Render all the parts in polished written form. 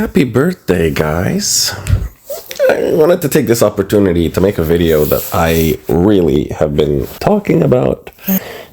Happy birthday, guys. I wanted to take this opportunity to make a video that I really have been talking about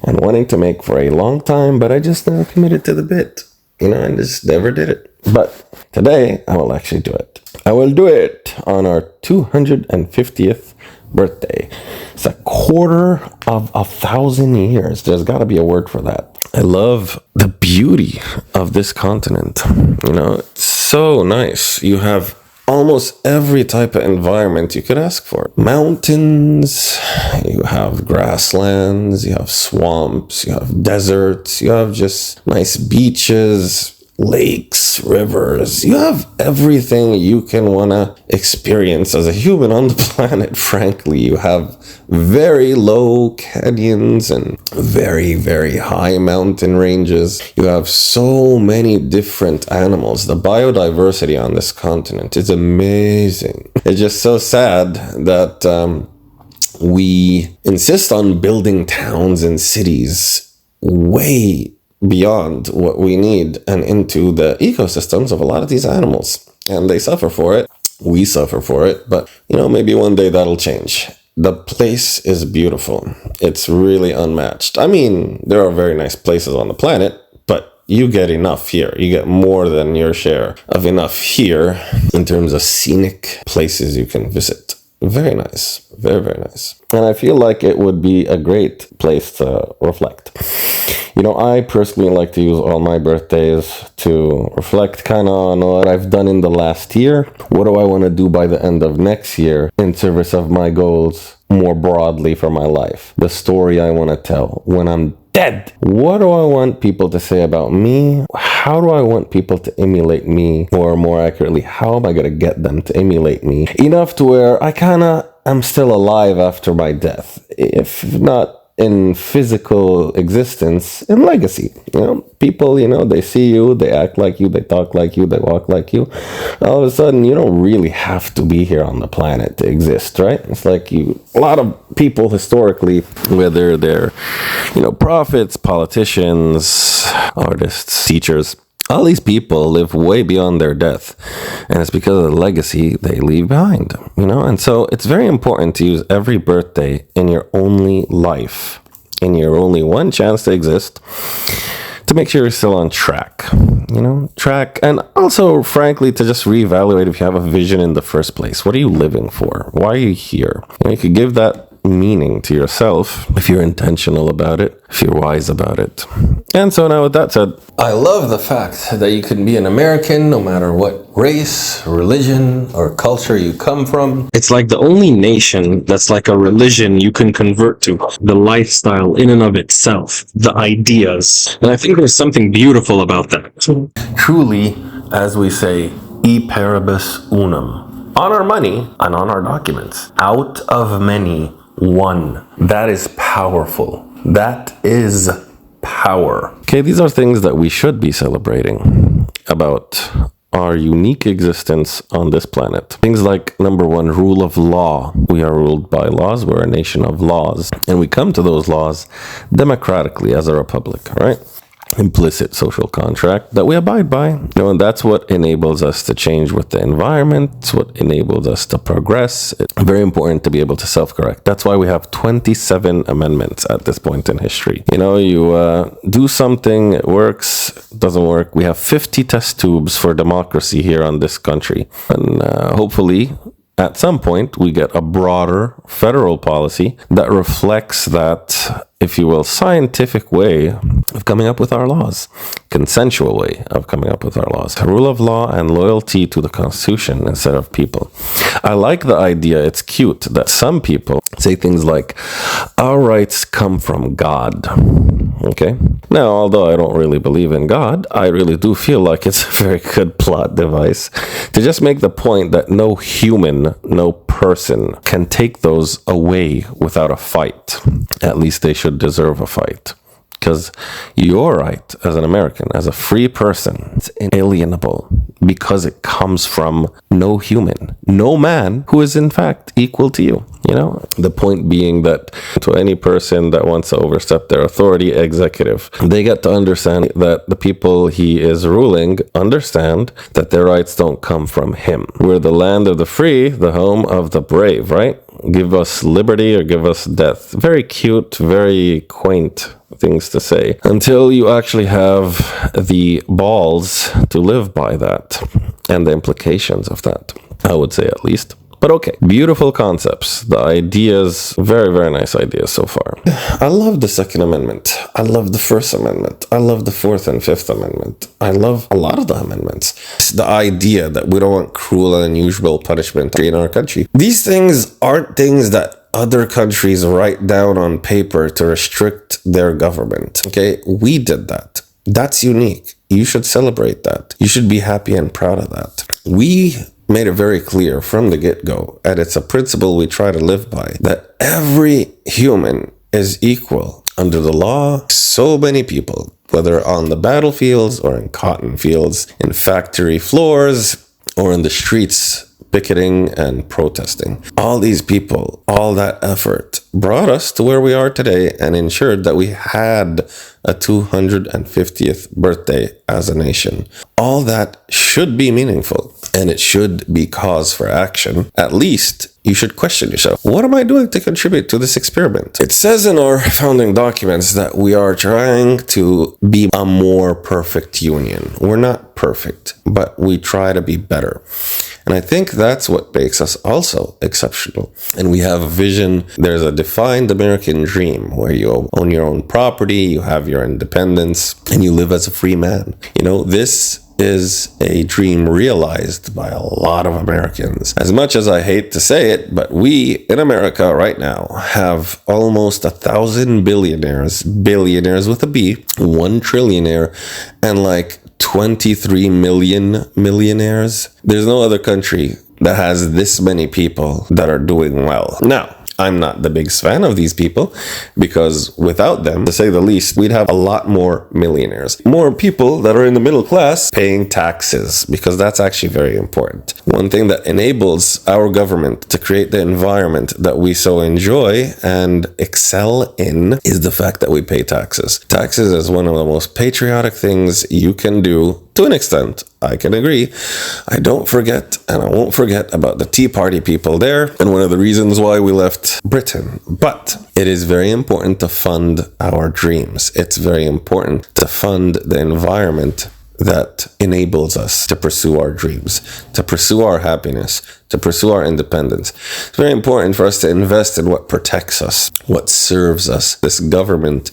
and wanting to make for a long time, but I just never committed to the bit. I just never did it. But today, I will actually do it. I will do it on our 250th birthday. It's 250 years. There's got to be a word for that. I love the beauty of this continent. It's so nice. You have almost every type of environment you could ask for. Mountains, you have grasslands, you have swamps, you have deserts, you have just nice beaches, lakes, rivers. You have everything you can want to experience as a human on the planet, frankly. You have very low canyons and very, very high mountain ranges. You have so many different animals. The biodiversity on this continent is amazing. It's just so sad that we insist on building towns and cities way beyond what we need and into the ecosystems of a lot of these animals. And they suffer for it. We suffer for it. But, maybe one day that'll change. The place is beautiful. It's really unmatched. I mean, there are very nice places on the planet, but you get enough here. You get more than your share of enough here in terms of scenic places you can visit. Very nice. Very, very nice. And I feel like it would be a great place to reflect. I personally like to use all my birthdays to reflect kind of on what I've done in the last year. What do I want to do by the end of next year in service of my goals more broadly for my life? The story I want to tell when I'm dead. What do I want people to say about me? How do I want people to emulate me? Or more accurately, how am I going to get them to emulate me? Enough to where I'm still alive after my death. If not in physical existence, in legacy. People, they see you, they act like you, they talk like you, they walk like you. All of a sudden, you don't really have to be here on the planet to exist, right? It's like a lot of people historically, whether they're, prophets, politicians, artists, teachers, all these people live way beyond their death, and it's because of the legacy they leave behind, and so it's very important to use every birthday in your only life, in your only one chance to exist, to make sure you're still on track, and also, frankly, to just reevaluate if you have a vision in the first place. What are you living for? Why are you here? You could give that meaning to yourself if you're intentional about it, if you're wise about it. And so now with that said, I love the fact that you can be an American no matter what race, religion, or culture you come from. It's like the only nation that's like a religion you can convert to. The lifestyle in and of itself, the ideas. And I think there's something beautiful about that. Truly, as we say, e paribus unum. On our money and on our documents. Out of many, one. That is powerful. That is power. Okay, these are things that we should be celebrating about our unique existence on this planet. Things like, number one, rule of law. We are ruled by laws. We're a nation of laws. And we come to those laws democratically as a republic, right? Implicit social contract that we abide by. And that's what enables us to change with the environment. It's what enables us to progress. It's very important to be able to self-correct. That's why we have 27 amendments at this point in history. You do something, it works, doesn't work. We have 50 test tubes for democracy here on this country. And hopefully, at some point, we get a broader federal policy that reflects that, if you will, scientific way of coming up with our laws, consensual way of coming up with our laws, rule of law and loyalty to the Constitution instead of people. I like the idea, it's cute, that some people say things like, our rights come from God. Okay? Now, although I don't really believe in God, I really do feel like it's a very good plot device to just make the point that no human, no person can take those away without a fight. At least they should deserve a fight. Because your right as an American, as a free person, it's inalienable. because it comes from no human, no man who is in fact equal to you. You know, the point being that to any person that wants to overstep their authority, executive, they get to understand that the people he is ruling understand that their rights don't come from him. We're the land of the free, the home of the brave, right? Give us liberty or give us death. Very cute, very quaint things to say, until you actually have the balls to live by that and the implications of that, I would say at least. But okay, beautiful concepts. The ideas, very, very nice ideas so far. I love the Second Amendment. I love the First Amendment. I love the Fourth and Fifth Amendment. I love a lot of the amendments. It's the idea that we don't want cruel and unusual punishment in our country. These things aren't things that other countries write down on paper to restrict their government. Okay, we did that. That's unique. You should celebrate that. You should be happy and proud of that. We made it very clear from the get-go, and it's a principle we try to live by, that every human is equal under the law. So many people, whether on the battlefields or in cotton fields, in factory floors, or in the streets picketing and protesting. All these people, all that effort brought us to where we are today and ensured that we had a 250th birthday as a nation. All that should be meaningful and it should be cause for action. At least you should question yourself. What am I doing to contribute to this experiment? It says in our founding documents that we are trying to be a more perfect union. We're not perfect, but we try to be better. And I think that's what makes us also exceptional. And we have a vision. There's a defined American dream where you own your own property, you have your independence, and you live as a free man. You know, this is a dream realized by a lot of Americans. As much as I hate to say it, but we in America right now have almost 1,000 billionaires with a B, 1 trillionaire, and like 23 million millionaires. There's no other country that has this many people that are doing well. Now, I'm not the biggest fan of these people because without them, to say the least, we'd have a lot more millionaires. More people that are in the middle class paying taxes, because that's actually very important. One thing that enables our government to create the environment that we so enjoy and excel in is the fact that we pay taxes. Taxes is one of the most patriotic things you can do. To an extent, I can agree. I don't forget, and I won't forget about the Tea Party people there, and one of the reasons why we left Britain. But it is very important to fund our dreams. It's very important to fund the environment that enables us to pursue our dreams, to pursue our happiness, to pursue our independence. It's very important for us to invest in what protects us, what serves us. This government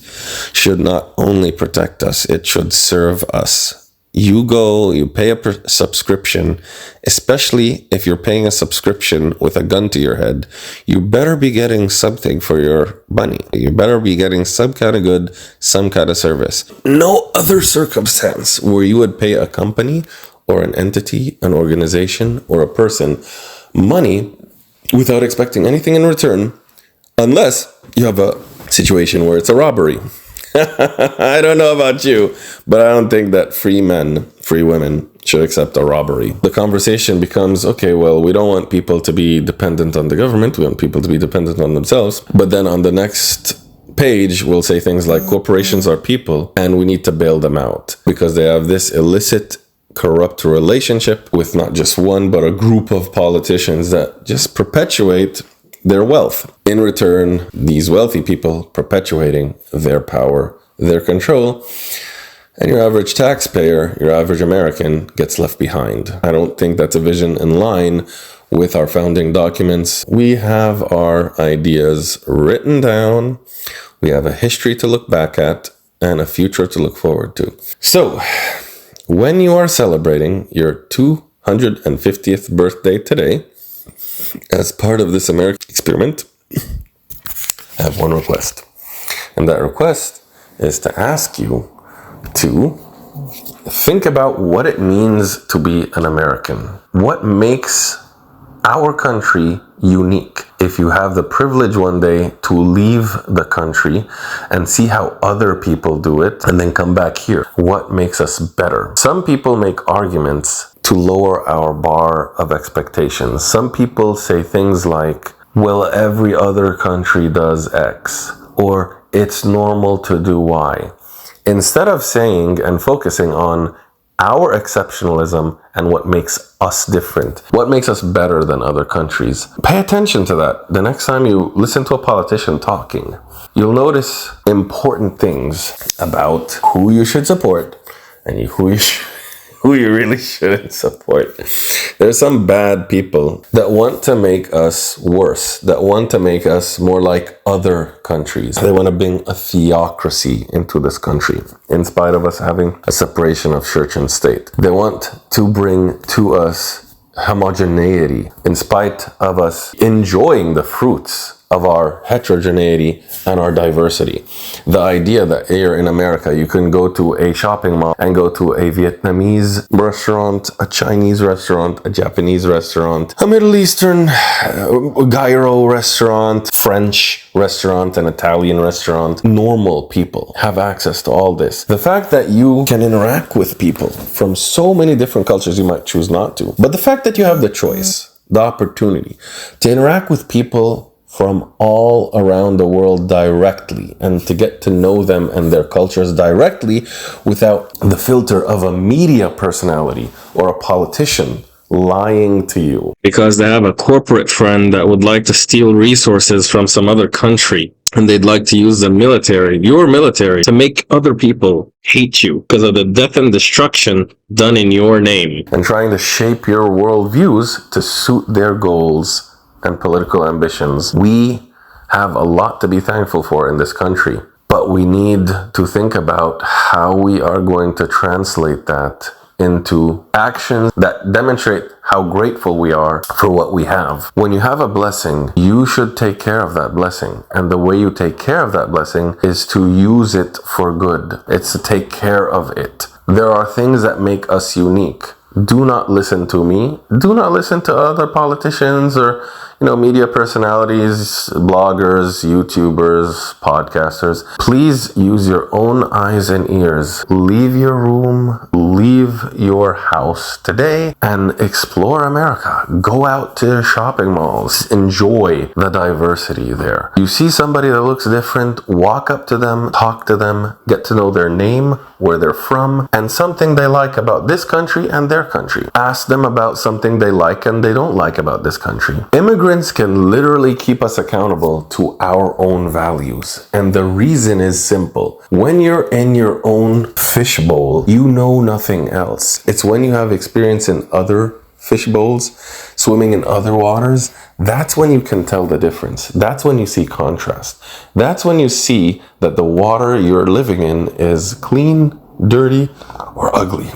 should not only protect us, it should serve us. You pay a subscription, especially if you're paying a subscription with a gun to your head, you better be getting something for your money. You better be getting some kind of good, some kind of service. No other circumstance where you would pay a company or an entity, an organization, or a person money without expecting anything in return, unless you have a situation where it's a robbery. I don't know about you, but I don't think that free men, free women should accept a robbery. The conversation becomes, okay, well, we don't want people to be dependent on the government. We want people to be dependent on themselves. But then on the next page, we'll say things like corporations are people and we need to bail them out because they have this illicit, corrupt relationship with not just one, but a group of politicians that just perpetuate their wealth. In return, these wealthy people perpetuating their power, their control, and your average taxpayer, your average American, gets left behind. I don't think that's a vision in line with our founding documents. We have our ideas written down. We have a history to look back at and a future to look forward to. So, when you are celebrating your 250th birthday today, as part of this American experiment, I have one request. And that request is to ask you to think about what it means to be an American. What makes our country unique? If you have the privilege one day to leave the country and see how other people do it and then come back here, what makes us better? Some people make arguments to lower our bar of expectations. Some people say things like, well, every other country does X, or it's normal to do Y. Instead of saying and focusing on our exceptionalism and what makes us different, what makes us better than other countries, pay attention to that. The next time you listen to a politician talking, you'll notice important things about who you should support and who you really shouldn't support. There's some bad people that want to make us worse, that want to make us more like other countries. They want to bring a theocracy into this country, in spite of us having a separation of church and state. They want to bring to us homogeneity, in spite of us enjoying the fruits of our heterogeneity and our diversity. The idea that here in America, you can go to a shopping mall and go to a Vietnamese restaurant, a Chinese restaurant, a Japanese restaurant, a Middle Eastern gyro restaurant, French restaurant, an Italian restaurant. Normal people have access to all this. The fact that you can interact with people from so many different cultures, you might choose not to, but the fact that you have the choice, the opportunity to interact with people from all around the world directly and to get to know them and their cultures directly without the filter of a media personality or a politician lying to you. Because they have a corporate friend that would like to steal resources from some other country, and they'd like to use the military, your military, to make other people hate you because of the death and destruction done in your name. And trying to shape your worldviews to suit their goals and political ambitions. We have a lot to be thankful for in this country, but we need to think about how we are going to translate that into actions that demonstrate how grateful we are for what we have. When you have a blessing, you should take care of that blessing. And the way you take care of that blessing is to use it for good. It's to take care of it. There are things that make us unique. Do not listen to me. Do not listen to other politicians or, media personalities, bloggers, YouTubers, podcasters. Please use your own eyes and ears. Leave your room, leave your house today and explore America. Go out to shopping malls. Enjoy the diversity there. You see somebody that looks different, walk up to them, talk to them, get to know their name, where they're from, and something they like about this country and their country. Ask them about something they like and they don't like about this country. Immigrants can literally keep us accountable to our own values. And the reason is simple. When you're in your own fishbowl, you know nothing else. It's when you have experience in other fish bowls, swimming in other waters, that's when you can tell the difference. That's when you see contrast. That's when you see that the water you're living in is clean, dirty, or ugly,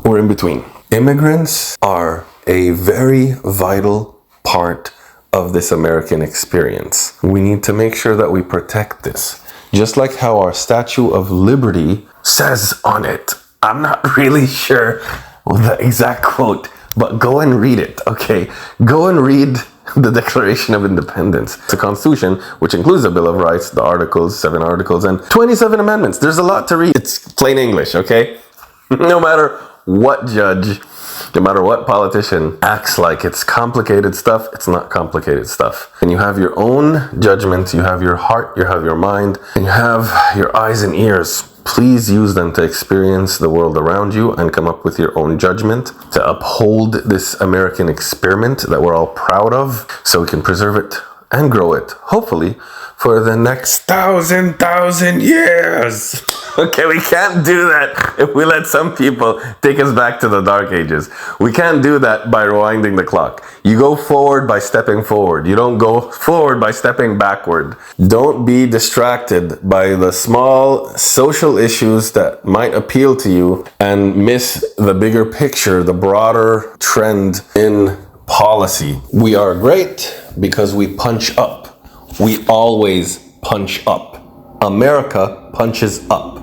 or in between. Immigrants are a very vital part of this American experience. We need to make sure that we protect this. Just like how our Statue of Liberty says on it. I'm not really sure the exact quote, but go and read it, okay? Go and read the Declaration of Independence. It's a constitution, which includes the Bill of Rights, the articles, 7 articles, and 27 amendments. There's a lot to read. It's plain English, okay? No matter what judge, no matter what politician acts like it's complicated stuff, it's not complicated stuff. And you have your own judgments, you have your heart, you have your mind, and you have your eyes and ears. Please use them to experience the world around you and come up with your own judgment to uphold this American experiment that we're all proud of so we can preserve it and grow it, hopefully, for the next thousand years. Okay, we can't do that if we let some people take us back to the dark ages. We can't do that by rewinding the clock. You go forward by stepping forward. You don't go forward by stepping backward. Don't be distracted by the small social issues that might appeal to you and miss the bigger picture, the broader trend in policy. We are great because we punch up. We always punch up. America punches up.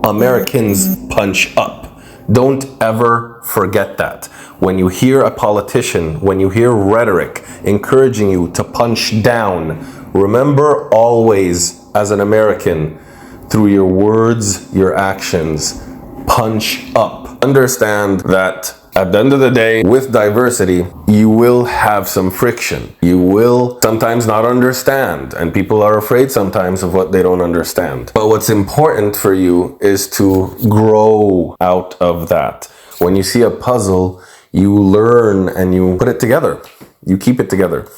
Americans punch up. Don't ever forget that. When you hear a politician, when you hear rhetoric encouraging you to punch down, remember always, as an American, through your words, your actions, punch up. Understand that At the end of the day, with diversity, you will have some friction. You will sometimes not understand, and people are afraid sometimes of what they don't understand. But what's important for you is to grow out of that. When you see a puzzle, you learn and you put it together. You keep it together.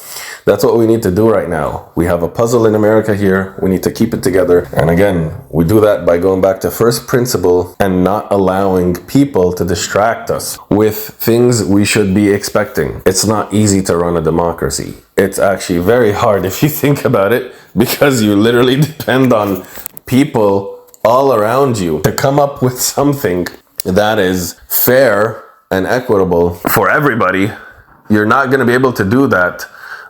That's what we need to do right now. We have a puzzle in America here. We need to keep it together. And again, we do that by going back to first principle and not allowing people to distract us with things we should be expecting. It's not easy to run a democracy. It's actually very hard if you think about it, because you literally depend on people all around you to come up with something that is fair and equitable for everybody. You're not going to be able to do that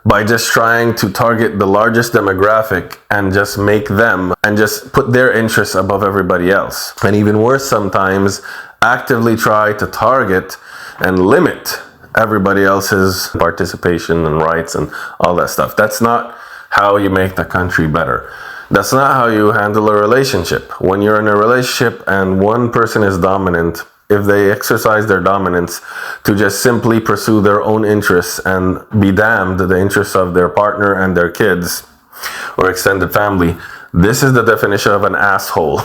by just trying to target the largest demographic and just make them and just put their interests above everybody else. And even worse, sometimes actively try to target and limit everybody else's participation and rights and all that stuff. That's not how you make the country better. That's not how you handle a relationship. When you're in a relationship and one person is dominant, if they exercise their dominance to just simply pursue their own interests and be damned the interests of their partner and their kids or extended family, this is the definition of an asshole.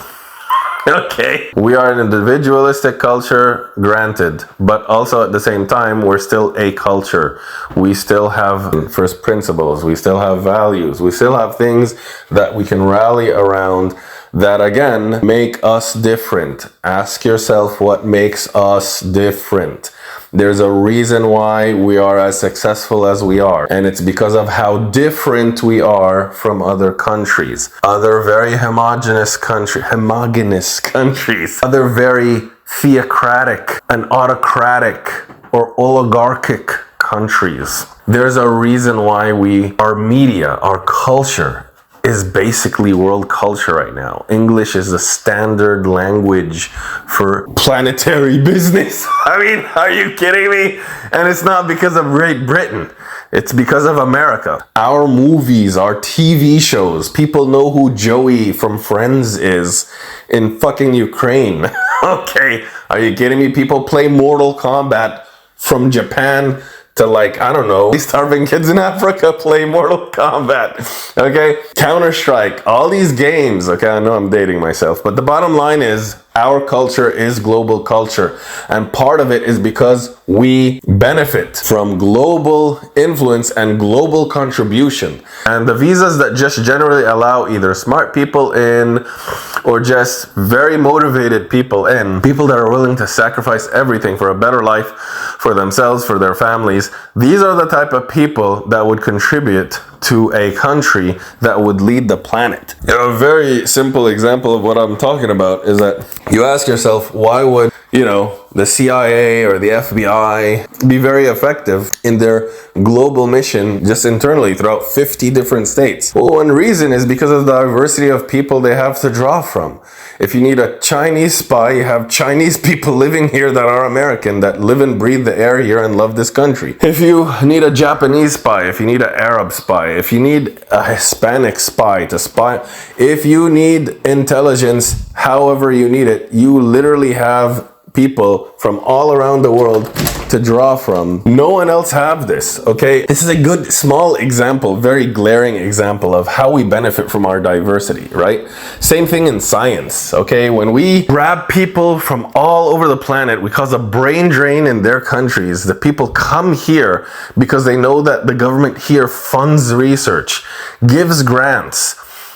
Okay. We are an individualistic culture, granted, but also at the same time, we're still a culture. We still have first principles. We still have values. We still have things that we can rally around that, again, make us different. Ask yourself what makes us different. There's a reason why we are as successful as we are, and it's because of how different we are from other countries, other very homogenous countries, other very theocratic and autocratic or oligarchic countries. There's a reason why our media, our culture, is basically world culture right now. English is the standard language for planetary business. I mean, are you kidding me? And it's not because of Great Britain. It's because of America. Our movies, our TV shows, people know who Joey from Friends is in fucking Ukraine. Okay, are you kidding me? People play Mortal Kombat from Japan to, like, I don't know, starving kids in Africa play Mortal Kombat, okay? Counter-Strike, all these games, okay, I know I'm dating myself, but the bottom line is our culture is global culture, and part of it is because we benefit from global influence and global contribution. And the visas that just generally allow either smart people in or just very motivated people in, people that are willing to sacrifice everything for a better life for themselves, for their families, these are the type of people that would contribute to a country that would lead the planet. You know, a very simple example of what I'm talking about is that you ask yourself, why would, the CIA or the FBI be very effective in their global mission just internally throughout 50 different states? Well, one reason is because of the diversity of people they have to draw from. If you need a Chinese spy, you have Chinese people living here that are American, that live and breathe the air here and love this country. If you need a Japanese spy, if you need an Arab spy, if you need a Hispanic spy to spy, if you need intelligence, however you need it, you literally have people from all around the world to draw from. No one else have this, okay? This is a good small example, very glaring example of how we benefit from our diversity, right? Same thing in science, okay? When we grab people from all over the planet, we cause a brain drain in their countries. The people come here because they know that the government here funds research, gives grants,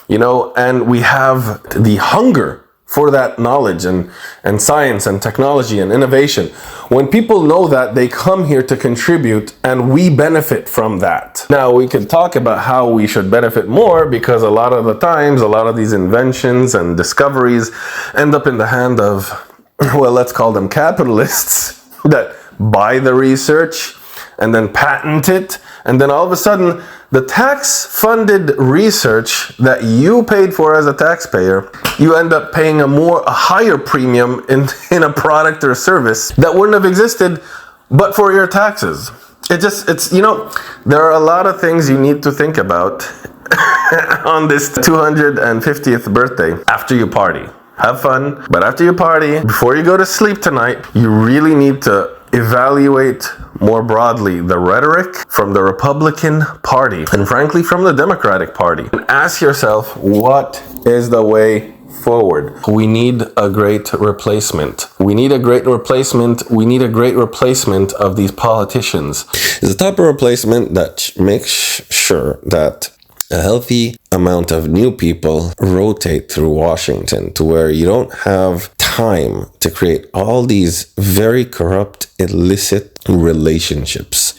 and we have the hunger for that knowledge and science and technology and innovation. When people know that, they come here to contribute, and we benefit from that. Now, we could talk about how we should benefit more, because a lot of the times, a lot of these inventions and discoveries end up in the hand of, well, let's call them capitalists that buy the research and then patent it, and then all of a sudden, the tax-funded research that you paid for as a taxpayer, you end up paying a higher premium in a product or service that wouldn't have existed but for your taxes. There are a lot of things you need to think about on this 250th birthday after you party. Have fun, but after you party, before you go to sleep tonight, you really need to evaluate more broadly the rhetoric from the Republican Party and frankly from the Democratic Party and ask yourself, what is the way forward? We need a great replacement. We need a great replacement. We need a great replacement of these politicians. It's a type of replacement that makes sure that a healthy amount of new people rotate through Washington to where you don't have time to create all these very corrupt, illicit relationships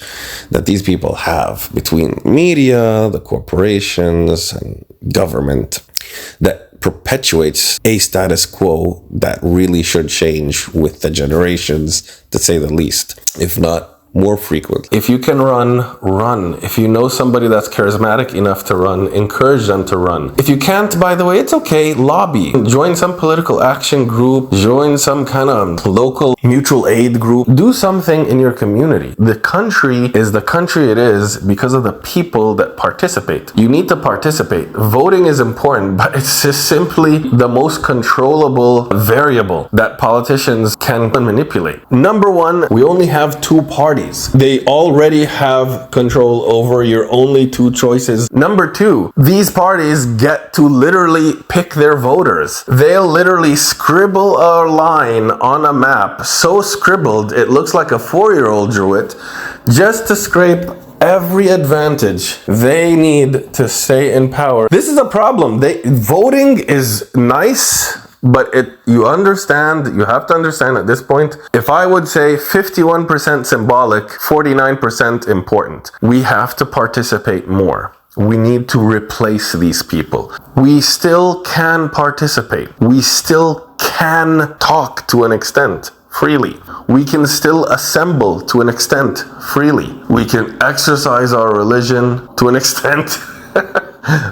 that these people have between media, the corporations, and government that perpetuates a status quo that really should change with the generations, to say the least, if not more frequently. If you can run. If you know somebody that's charismatic enough to run, encourage them to run. If you can't, by the way, it's okay, lobby. Join some political action group, join some kind of local mutual aid group. Do something in your community. The country is the country it is because of the people that participate. You need to participate. Voting is important, but it's just simply the most controllable variable that politicians can manipulate. Number one, we only have two parties. They already have control over your only two choices. Number two, these parties get to literally pick their voters. They'll literally scribble a line on a map, so scribbled it looks like a 4-year-old drew it, just to scrape every advantage they need to stay in power. This is a problem. Voting is nice, but you have to understand at this point, if I would say 51% symbolic, 49% important, we have to participate more. We need to replace these people. We still can participate. We still can talk to an extent freely. We can still assemble to an extent freely. We can exercise our religion to an extent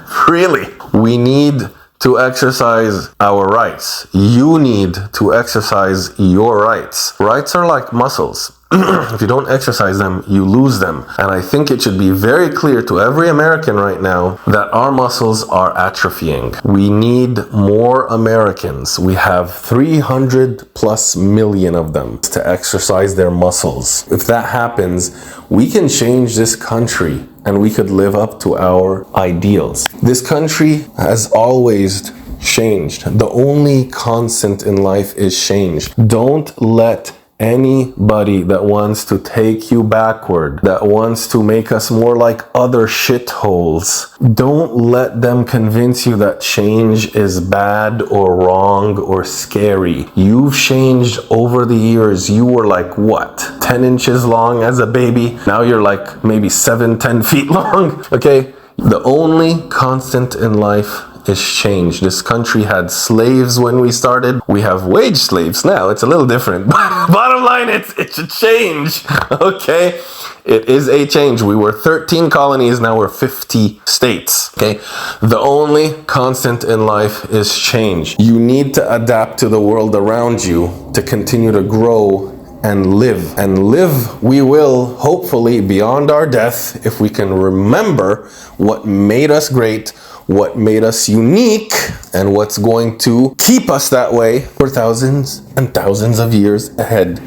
freely. We need to exercise our rights. You need to exercise your rights. Rights are like muscles. If you don't exercise them, you lose them. And I think it should be very clear to every American right now that our muscles are atrophying. We need more Americans. We have 300 plus million of them to exercise their muscles. If that happens, we can change this country and we could live up to our ideals. This country has always changed. The only constant in life is change. Don't let anybody that wants to take you backward, that wants to make us more like other shitholes, don't let them convince you that change is bad or wrong or scary. You've changed over the years. You were like, what, 10 inches long as a baby? Now you're like maybe 10 feet long. Okay? The only constant in life is change. This country had slaves when we started. We have wage slaves now. It's a little different. Bottom line, it's a change. Okay? It is a change. We were 13 colonies, now we're 50 states. Okay? The only constant in life is change. You need to adapt to the world around you to continue to grow and live. And live we will, hopefully, beyond our death, if we can remember what made us great, what made us unique, and what's going to keep us that way for thousands and thousands of years ahead,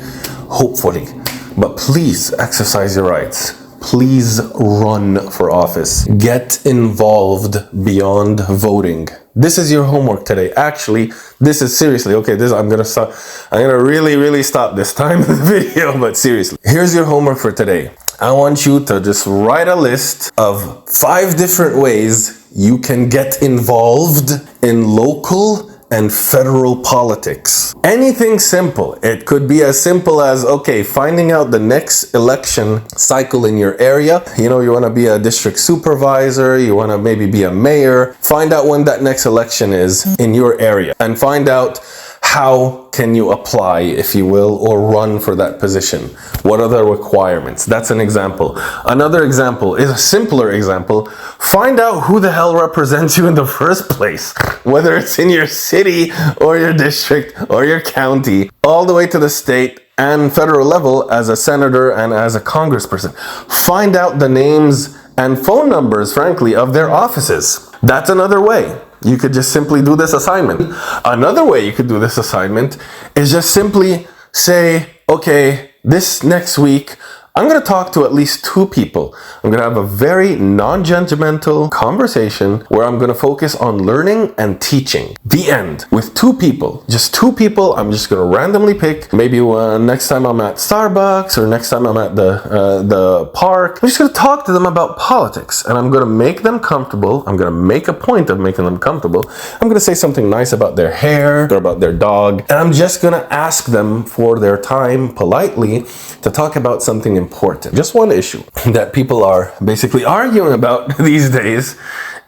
hopefully. But please exercise your rights. Please run for office. Get involved beyond voting. This is your homework today. Actually, this is seriously, okay, I'm gonna really stop this time in the video, but seriously. Here's your homework for today. I want you to just write a list of 5 different ways you can get involved in local and federal politics. Anything simple. It could be as simple as, okay, finding out the next election cycle in your area. You know, you want to be a district supervisor, you want to maybe be a mayor. Find out when that next election is in your area and find out how can you apply, if you will, or run for that position. What are the requirements? That's an example. Another example is a simpler example. Find out who the hell represents you in the first place, whether it's in your city or your district or your county, all the way to the state and federal level as a senator and as a congressperson. Find out the names and phone numbers, frankly, of their offices. That's another way. You could just simply do this assignment. Another way you could do this assignment is just simply say, okay, this next week, I'm going to talk to at least two people. I'm going to have a very non-judgmental conversation where I'm going to focus on learning and teaching. The end. With two people. Just two people. I'm just going to randomly pick. Maybe next time I'm at Starbucks or next time I'm at the park. I'm just going to talk to them about politics. And I'm going to make them comfortable. I'm going to make a point of making them comfortable. I'm going to say something nice about their hair or about their dog. And I'm just going to ask them for their time politely to talk about something important. Just one issue that people are basically arguing about these days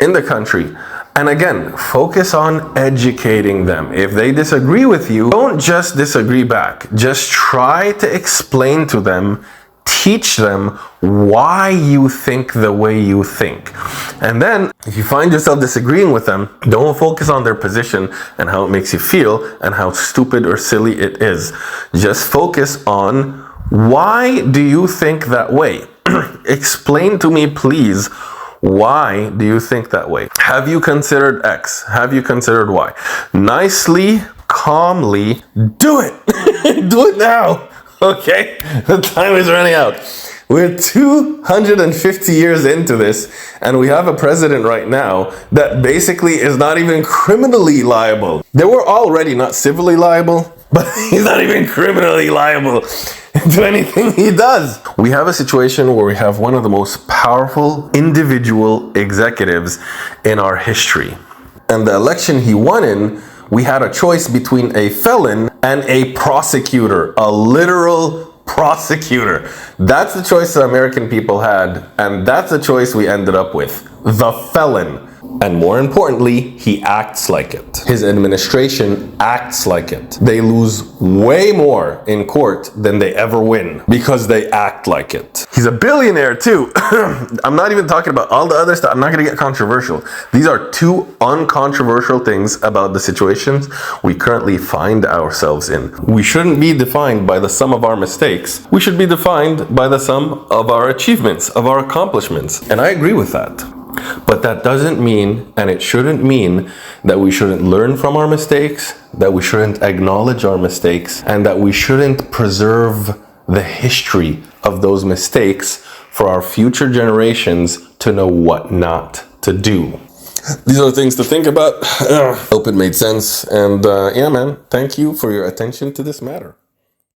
in the country. And again, focus on educating them. If they disagree with you, don't just disagree back. Just try to explain to them, teach them why you think the way you think. And then if you find yourself disagreeing with them, don't focus on their position and how it makes you feel and how stupid or silly it is. Just focus on, why do you think that way? Explain to me, please, why do you think that way? Have you considered X? Have you considered Y? Nicely, calmly, do it. Do it now. Okay? The time is running out. We're 250 years into this, and we have a president right now that basically is not even criminally liable. They were already not civilly liable, but he's not even criminally liable to anything he does. We have a situation where we have one of the most powerful individual executives in our history. And the election he won in, we had a choice between a felon and a prosecutor, a literal prosecutor. That's the choice the American people had, and that's the choice we ended up with. The felon. And more importantly, he acts like it. His administration acts like it. They lose way more in court than they ever win because they act like it. He's a billionaire too. I'm not even talking about all the other stuff. I'm not going to get controversial. These are two uncontroversial things about the situations we currently find ourselves in. We shouldn't be defined by the sum of our mistakes. We should be defined by the sum of our achievements, of our accomplishments. And I agree with that. But that doesn't mean, and it shouldn't mean, that we shouldn't learn from our mistakes, that we shouldn't acknowledge our mistakes, and that we shouldn't preserve the history of those mistakes for our future generations to know what not to do. These are things to think about. Hope it made sense. And yeah, man, thank you for your attention to this matter.